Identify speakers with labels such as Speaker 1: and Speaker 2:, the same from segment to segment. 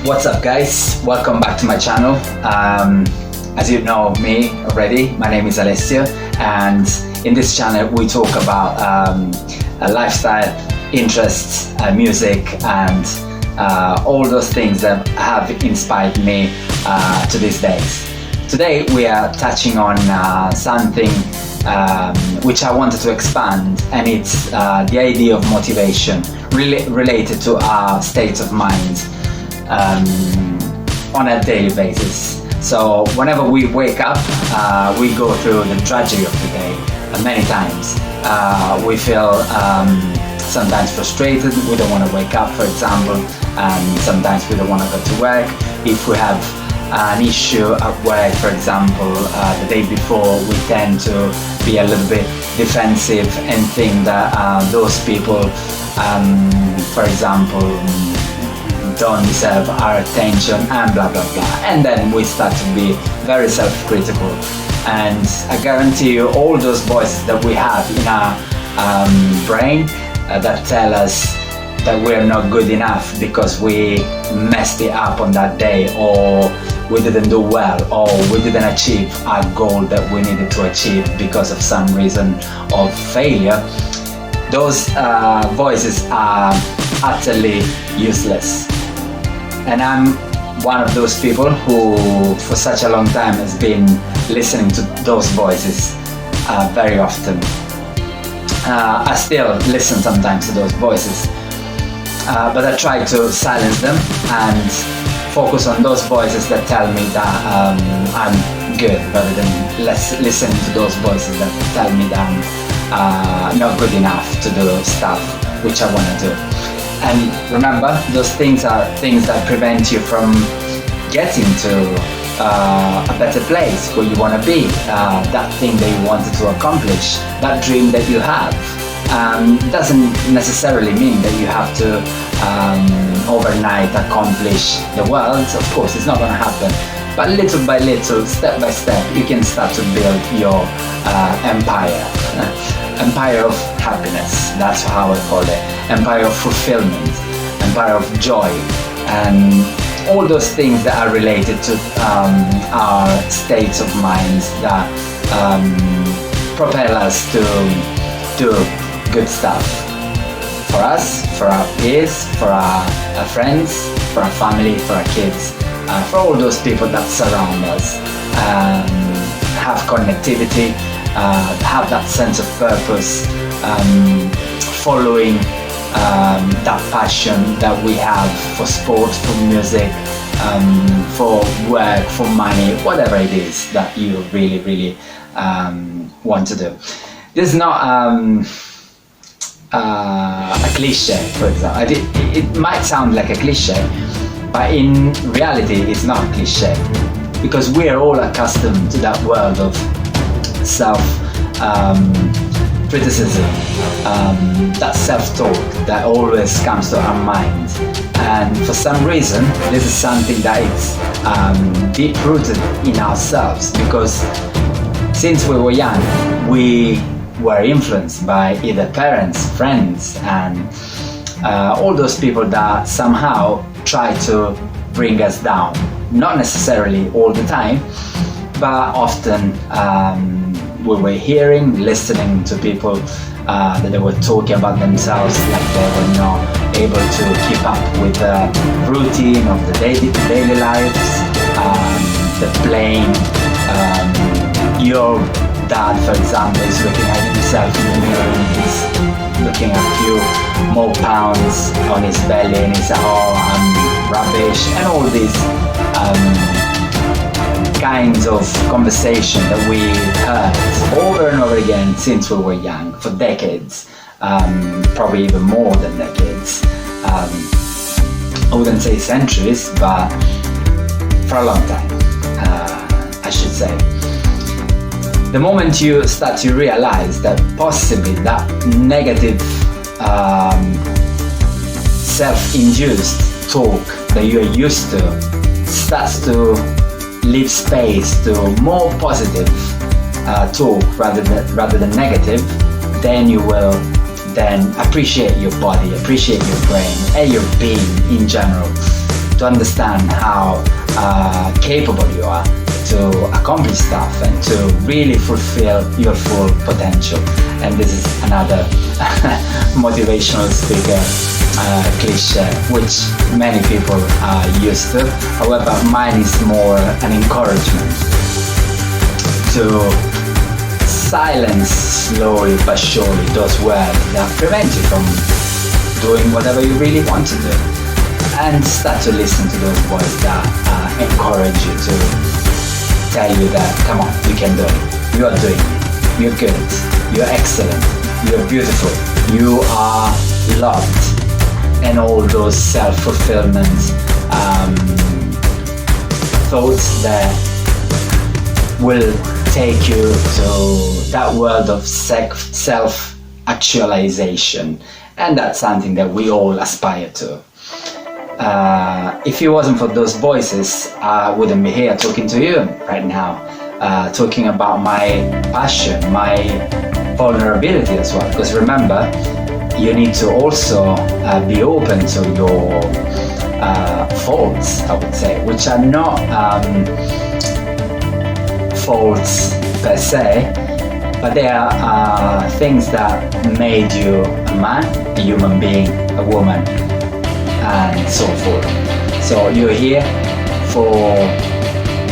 Speaker 1: What's up, guys? Welcome back to my channel. As you know me already, my name is Alessio, and in this channel we talk about lifestyle, interests, music, and all those things that have inspired me to these days. Today we are touching on something which I wanted to expand, and it's the idea of motivation related to our state of mind on a daily basis. So whenever we wake up, we go through the tragedy of the day many times. We feel sometimes frustrated, we don't want to wake up, for example, and sometimes we don't want to go to work. If we have an issue at work, for example, the day before, we tend to be a little bit defensive and think that those people, for example, don't deserve our attention and blah blah blah, and then we start to be very self-critical. And I guarantee you, all those voices that we have in our brain that tell us that we're not good enough because we messed it up on that day, or we didn't do well, or we didn't achieve our goal that we needed to achieve because of some reason of failure, those voices are utterly useless. And I'm one of those people who for such a long time has been listening to those voices very often. I still listen sometimes to those voices, but I try to silence them and focus on those voices that tell me that I'm good, rather than listen to those voices that tell me that I'm not good enough to do stuff which I want to do. And remember, those things are things that prevent you from getting to a better place where you want to be, that thing that you wanted to accomplish, that dream that you have. Doesn't necessarily mean that you have to overnight accomplish the world. Of course, it's not going to happen. But little by little, step by step, you can start to build your empire. Empire of happiness, that's how I call it. Empire of fulfillment, empire of joy, and all those things that are related to our states of mind that propel us to do good stuff for us, for our peers, for our friends, for our family, for our kids, for all those people that surround us, have connectivity, have that sense of purpose, following that passion that we have for sport, for music, for work, for money, whatever it is that you really want to do. This is not a cliche, for example. It might sound like a cliche, but in reality it's not a cliche, because we are all accustomed to that world of self-criticism, that self-talk that always comes to our mind. And for some reason, this is something that is deep-rooted in ourselves, because since we were young, we were influenced by either parents, friends, and all those people that somehow try to bring us down. Not necessarily all the time, but often we were listening to people that they were talking about themselves like they were not able to keep up with the routine of the daily lives, the playing. Your dad, for example, is looking at himself in the mirror and he's looking at a few more pounds on his belly and he's like, oh, I'm rubbish, and all these kinds of conversation that we heard over and over again since we were young, for decades, probably even more than decades. I wouldn't say centuries, but for a long time, I should say. The moment you start to realize that possibly that negative self-induced talk that you're used to starts to leave space to more positive talk rather than negative, then you will then appreciate your body, appreciate your brain, and your being in general. to understand how capable you are to accomplish stuff and to really fulfill your full potential. And this is another motivational speaker cliche, which many people are used to. However, mine is more an encouragement to silence slowly but surely those words that prevent you from doing whatever you really want to do, and start to listen to those voices that encourage you, to tell you that, come on, you can do it, you are doing it, you're good, you're excellent, you're beautiful, you are loved, and all those self-fulfillment thoughts that will take you to that world of self-actualization. And that's something that we all aspire to. If it wasn't for those voices, I wouldn't be here talking to you right now, talking about my passion, my vulnerability as well. Because remember, you need to also be open to your faults, I would say, which are not faults per se, but they are things that made you a man, a human being, a woman, and so forth. So you're here for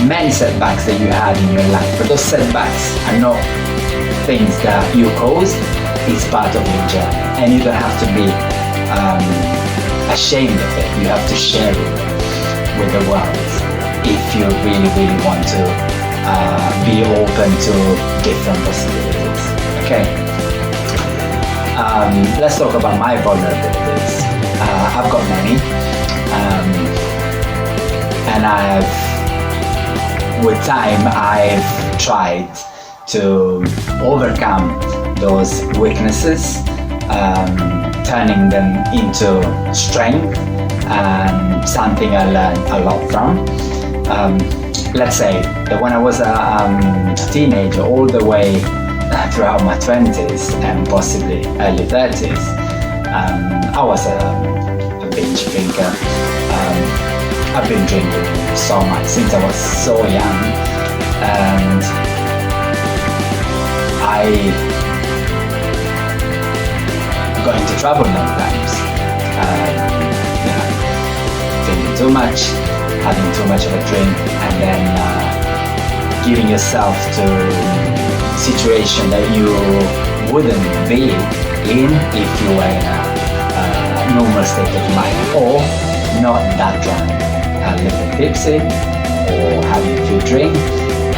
Speaker 1: many setbacks that you had in your life, but those setbacks are not things that you caused. It's part of your journey, and you don't have to be ashamed of it. You have to share it with the world if you really, really want to be open to different possibilities. Okay. Let's talk about my vulnerabilities. I've got many, and with time, I've tried to overcome those weaknesses, turning them into strength, and something I learned a lot from. Let's say that when I was a teenager, all the way throughout my 20s and possibly early 30s, I was a binge drinker. I've been drinking so much since I was so young, and I got into trouble many times. Drinking too much, having too much of a drink, and then giving yourself to a situation that you wouldn't be in if you were in a normal state of mind, or not that drunk, a little tipsy, or having a few drinks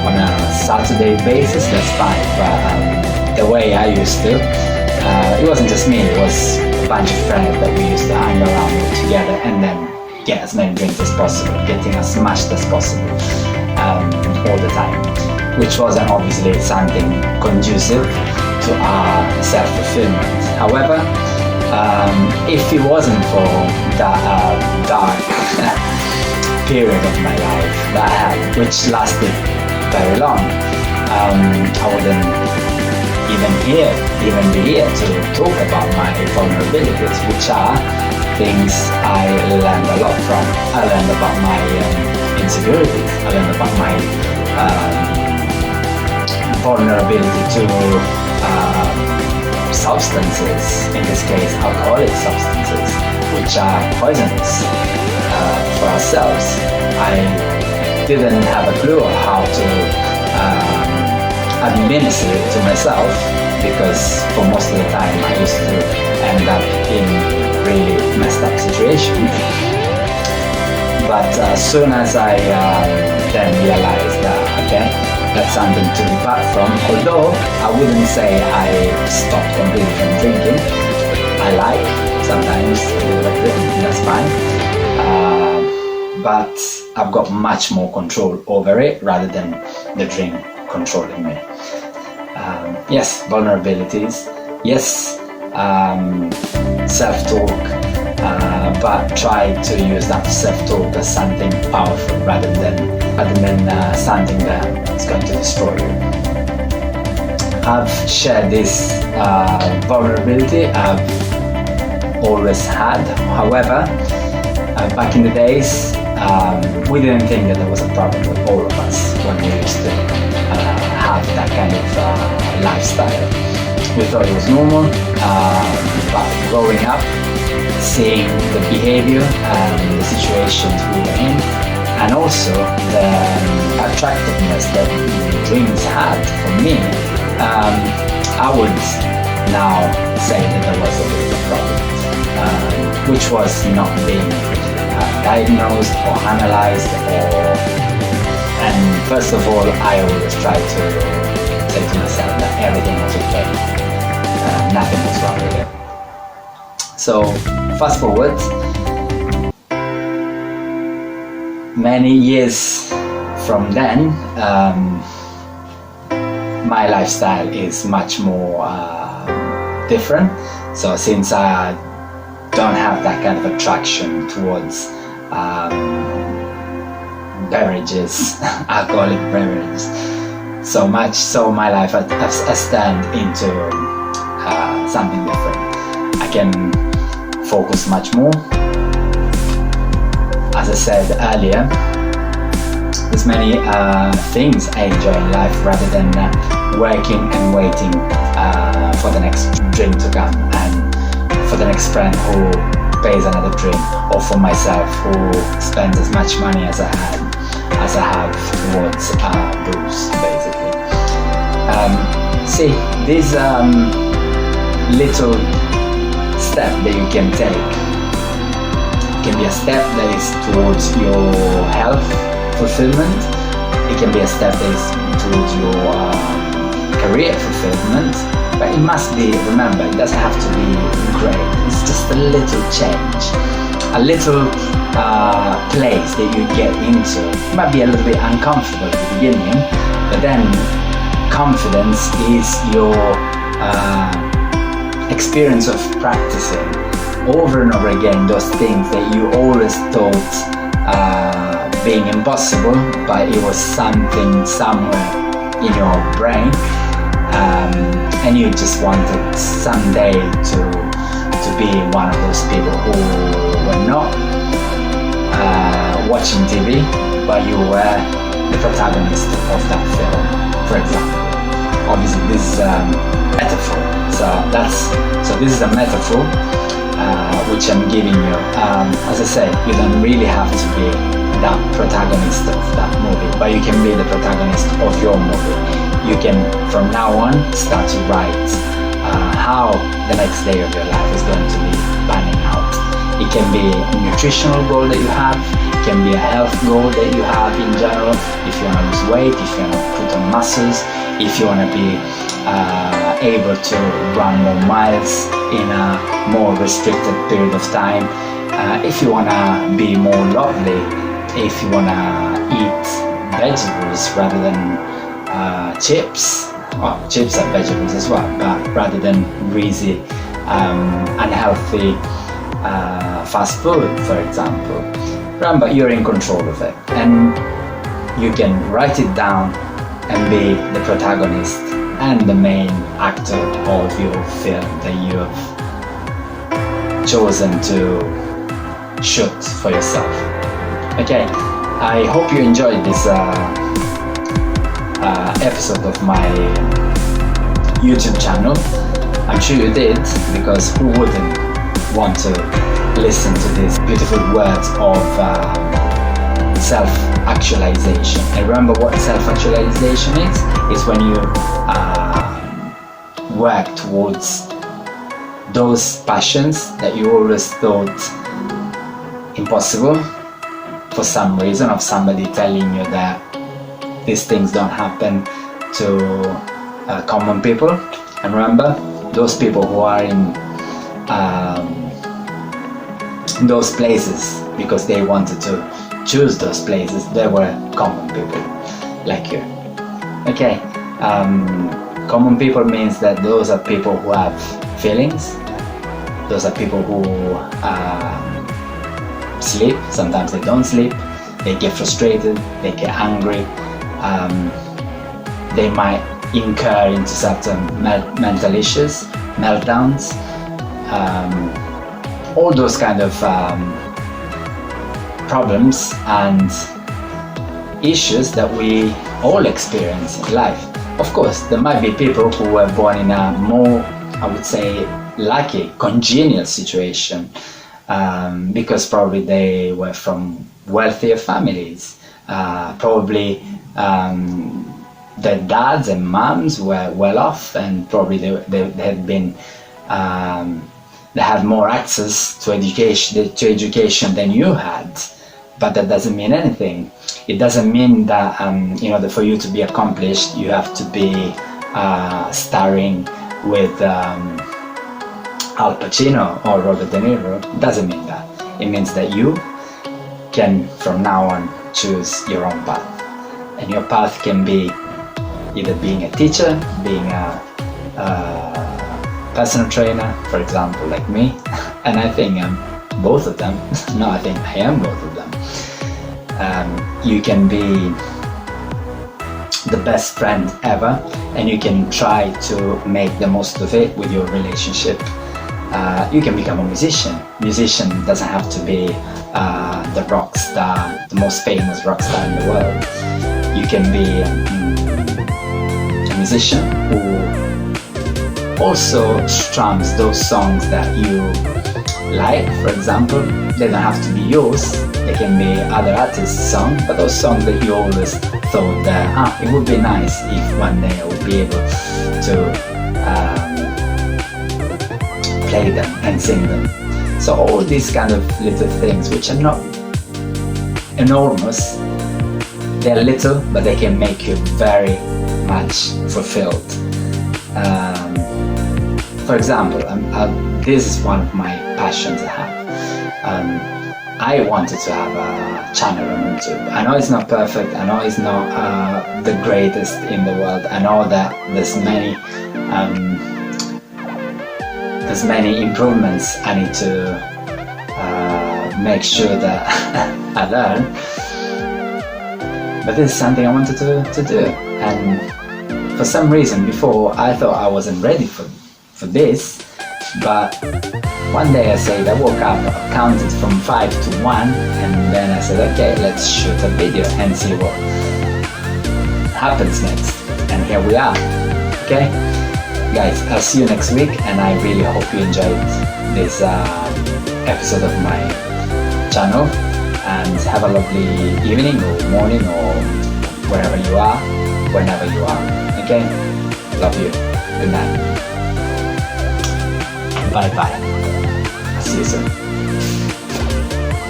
Speaker 1: on a Saturday basis. That's fine, but the way I used to, it wasn't just me, it was a bunch of friends that we used to hang around with together, and then get as many drinks as possible, getting as smashed as possible all the time, which wasn't obviously something conducive to our self-fulfillment. However, if it wasn't for that dark period of my life that I had, which lasted very long, I wouldn't even be here to talk about my vulnerabilities, which are things I learned a lot from. I learned about my insecurities. I learned about my vulnerability to substances, in this case alcoholic substances, which are poisonous for ourselves. I didn't have a clue of how to administer it to myself, because for most of the time I used to end up in really messed up situations. But as soon as I then realized that, okay, that's something to depart from, although I wouldn't say I stopped completely from drinking. I like sometimes a little bit, that's fine. But I've got much more control over it rather than the drink controlling me. Yes, vulnerabilities. Yes, self-talk. But try to use that self-talk as something powerful rather than something that's going to destroy you. I've shared this vulnerability I've always had. However, Back in the days, we didn't think that there was a problem with all of us when we used to have that kind of lifestyle. We thought it was normal, but growing up, seeing the behavior and the situations we were in, and also the attractiveness that dreams had for me, I would now say that there was a bit of a problem, which was not being diagnosed or analyzed, and first of all, I always try to say to myself that everything was okay, nothing was wrong with it. So fast forward many years from then, my lifestyle is much more different. So since I don't have that kind of attraction towards beverages, alcoholic beverages, so much so my life has turned into something different. I can focus much more. As I said earlier, there's many things I enjoy in life rather than working and waiting for the next drink to come, and for the next friend who pays another drink, or for myself who spends as much money as I have towards booze, basically. See, this little step that you can take can be a step that is towards your health fulfillment. It can be a step that is towards your career fulfillment. But it must be, remember, it doesn't have to be great. It's just a little change, a little place that you get into. It might be a little bit uncomfortable at the beginning, but then confidence is your experience of practicing over and over again those things that you always thought being impossible, but it was something somewhere in your brain, and you just wanted someday to be one of those people who were not watching TV, but you were the protagonist of that film, for example. Obviously this is a metaphor, so this is a metaphor which I'm giving you. As I said, you don't really have to be that protagonist of that movie, but you can be the protagonist of your movie. You can, from now on, start to write how the next day of your life is going to be panning out. It can be a nutritional goal that you have, it can be a health goal that you have in general, if you want to lose weight, if you want to put on muscles, if you want to be able to run more miles in a more restricted period of time, if you want to be more lovely, if you want to eat vegetables rather than chips. Well, chips are vegetables as well, but rather than greasy, unhealthy fast food, for example. Remember, you're in control of it, and you can write it down and be the protagonist and the main actor of your film that you have chosen to shoot for yourself. Okay, I hope you enjoyed this episode of my YouTube channel. I'm sure you did, because who wouldn't want to listen to these beautiful words of self-actualization. And remember what self-actualization is? It's when you work towards those passions that you always thought impossible for some reason, of somebody telling you that these things don't happen to common people. And remember, those people who are in those places because they wanted to choose those places, they were common people like you. Okay, common people means that those are people who have feelings, those are people who sleep, sometimes they don't sleep, they get frustrated, they get angry, they might incur into certain mental issues, meltdowns, all those kind of problems and issues that we all experience in life. Of course, there might be people who were born in a more, I would say, lucky, congenial situation, because probably they were from wealthier families. Probably their dads and moms were well off, and probably they had been they had more access to education than you had. But that doesn't mean anything. It doesn't mean that that for you to be accomplished, you have to be starring with Al Pacino or Robert De Niro. It doesn't mean that. It means that you can, from now on, choose your own path. And your path can be either being a teacher, being a personal trainer, for example, like me. And I think I'm both of them. No, I think I am both of them. You can be the best friend ever, and you can try to make the most of it with your relationship. You can become a musician. Musician doesn't have to be the rock star, the most famous rock star in the world. You can be a musician who also strums those songs that you like. For example, they don't have to be yours. They can be other artists' songs, but those songs that you always thought that it would be nice if one day I would be able to play them and sing them. So all these kind of little things, which are not enormous, they're little, but they can make you very much fulfilled. For example, this is one of my passions I have. I wanted to have a channel on YouTube. I know it's not perfect. I know it's not the greatest in the world. I know that there's many improvements I need to make sure that I learn. But this is something I wanted to do. And for some reason before I thought I wasn't ready for this. But one day I woke up, counted from 5 to 1, and then I said, okay, let's shoot a video and see what happens next. And here we are. Okay? Guys, I'll see you next week, and I really hope you enjoyed this episode of my channel, and have a lovely evening or morning or wherever you are, whenever you are. Okay? Love you. Good night. Bye bye. I'll see you soon.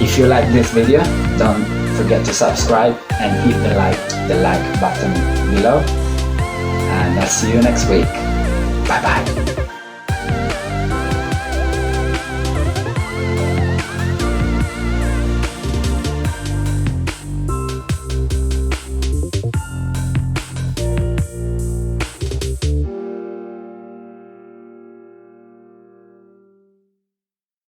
Speaker 1: If you like this video, don't forget to subscribe and hit the like button below. And I'll see you next week. Bye bye.